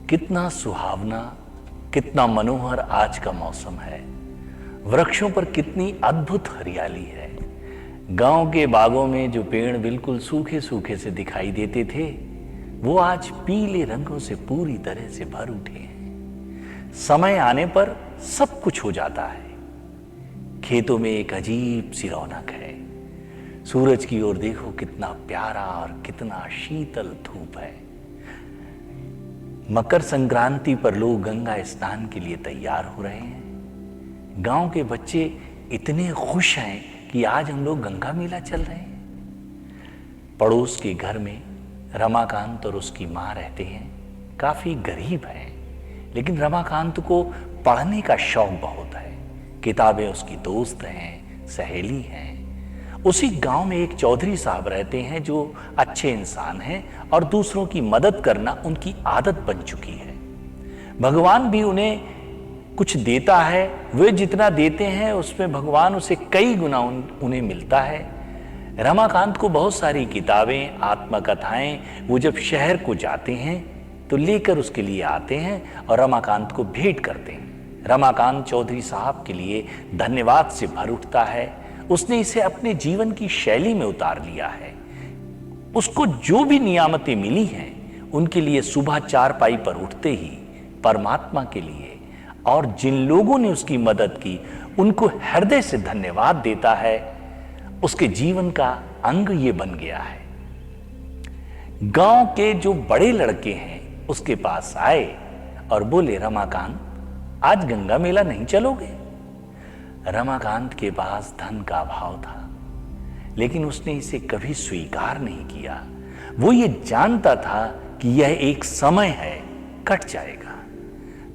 कितना सुहावना, कितना मनोहर आज का मौसम है। वृक्षों पर कितनी अद्भुत हरियाली है। गांव के बागों में जो पेड़ बिल्कुल सूखे सूखे से दिखाई देते थे, वो आज पीले रंगों से पूरी तरह से भर उठे हैं। समय आने पर सब कुछ हो जाता है। खेतों में एक अजीब सी रौनक है। सूरज की ओर देखो, कितना प्यारा और कितना शीतल धूप है। मकर संक्रांति पर लोग गंगा स्नान के लिए तैयार हो रहे हैं। गांव के बच्चे इतने खुश हैं कि आज हम लोग गंगा मेला चल रहे हैं। पड़ोस के घर में रमाकांत और उसकी मां रहते हैं। काफी गरीब हैं, लेकिन रमाकांत को पढ़ने का शौक बहुत है। किताबें उसकी दोस्त हैं, सहेली हैं। उसी गांव में एक चौधरी साहब रहते हैं जो अच्छे इंसान हैं और दूसरों की मदद करना उनकी आदत बन चुकी है। भगवान भी उन्हें कुछ देता है। वे जितना देते हैं उसमें भगवान उसे कई गुना उन्हें मिलता है। रमाकांत को बहुत सारी किताबें, आत्मकथाएं वो जब शहर को जाते हैं तो लेकर उसके लिए आते हैं और रमाकांत को भेंट करते हैं। रमाकांत चौधरी साहब के लिए धन्यवाद से भर उठता है। उसने इसे अपने जीवन की शैली में उतार लिया है। उसको जो भी नियामतें मिली हैं, उनके लिए सुबह चारपाई पर उठते ही परमात्मा के लिए और जिन लोगों ने उसकी मदद की, उनको हृदय से धन्यवाद देता है। उसके जीवन का अंग ये बन गया है। गांव के जो बड़े लड़के हैं उसके पास आए और बोले, रमाकांत, आज गंगा मेला नहीं चलोगे? रमाकांत के पास धन का अभाव था, लेकिन उसने इसे कभी स्वीकार नहीं किया। वो ये जानता था कि यह एक समय है, कट जाएगा।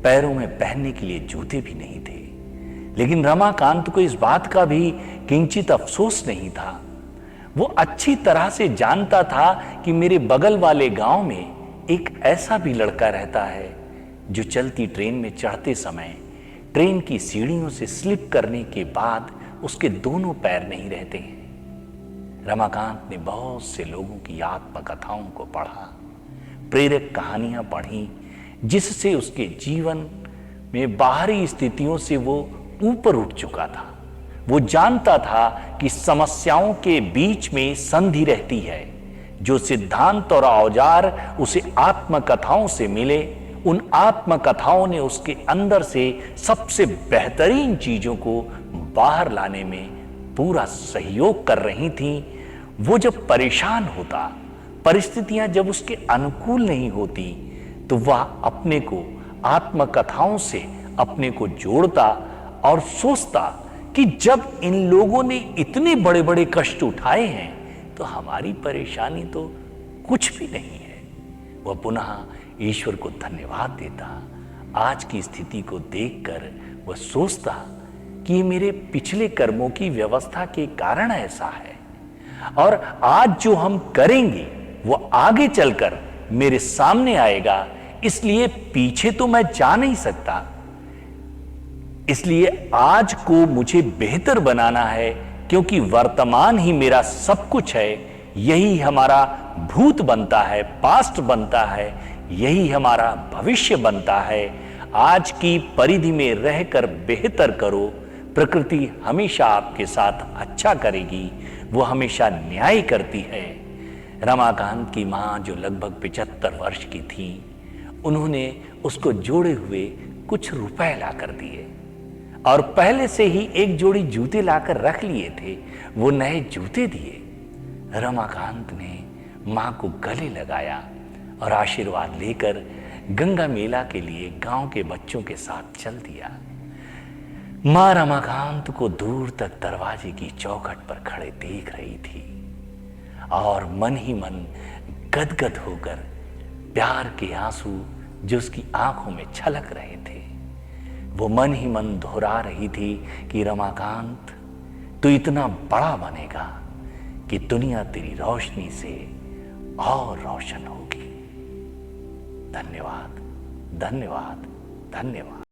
पैरों में पहनने के लिए जूते भी नहीं थे, लेकिन रमाकांत को इस बात का भी किंचित अफसोस नहीं था। वो अच्छी तरह से जानता था कि मेरे बगल वाले गांव में एक ऐसा भी लड़का रहता है जो चलती ट्रेन में चढ़ते समय ट्रेन की सीढ़ियों से स्लिप करने के बाद उसके दोनों पैर नहीं रहते हैं। रमाकांत ने बहुत से लोगों की आत्मकथाओं को पढ़ा, प्रेरक कहानियां पढ़ी, जिससे उसके जीवन में बाहरी स्थितियों से वो ऊपर उठ चुका था। वो जानता था कि समस्याओं के बीच में संधि रहती है। जो सिद्धांत और औजार उसे आत्मकथाओं से मिले, उन आत्मकथाओं ने उसके अंदर से सबसे बेहतरीन चीजों को बाहर लाने में पूरा सहयोग कर रही थी। वो जब परेशान होता, परिस्थितियां जब उसके अनुकूल नहीं होती, तो वह अपने को आत्मकथाओं से अपने को जोड़ता और सोचता कि जब इन लोगों ने इतने बड़े बड़े कष्ट उठाए हैं, तो हमारी परेशानी तो कुछ भी नहीं है। वह पुनः ईश्वर को धन्यवाद देता। आज की स्थिति को देखकर वह सोचता कि ये मेरे पिछले कर्मों की व्यवस्था के कारण ऐसा है, और आज जो हम करेंगे वो आगे चलकर मेरे सामने आएगा। इसलिए पीछे तो मैं जा नहीं सकता। इसलिए आज को मुझे बेहतर बनाना है, क्योंकि वर्तमान ही मेरा सब कुछ है। यही हमारा भूत बनता है, पास्ट बनता है, यही हमारा भविष्य बनता है। आज की परिधि में रहकर बेहतर करो। प्रकृति हमेशा आपके साथ अच्छा करेगी, वो हमेशा न्याय करती है। रमाकांत की मां, जो लगभग 75 वर्ष की थी, उन्होंने उसको जोड़े हुए कुछ रुपए लाकर दिए और पहले से ही एक जोड़ी जूते लाकर रख लिए थे, वो नए जूते दिए। रमाकांत ने मां को गले लगाया और आशीर्वाद लेकर गंगा मेला के लिए गांव के बच्चों के साथ चल दिया। मां रमाकांत को दूर तक दरवाजे की चौखट पर खड़े देख रही थी और मन ही मन गदगद होकर प्यार के आंसू जो उसकी आंखों में छलक रहे थे, वो मन ही मन दोहरा रही थी कि रमाकांत, तू इतना बड़ा बनेगा कि दुनिया तेरी रोशनी से और रोशन होगी। धन्यवाद, धन्यवाद, धन्यवाद।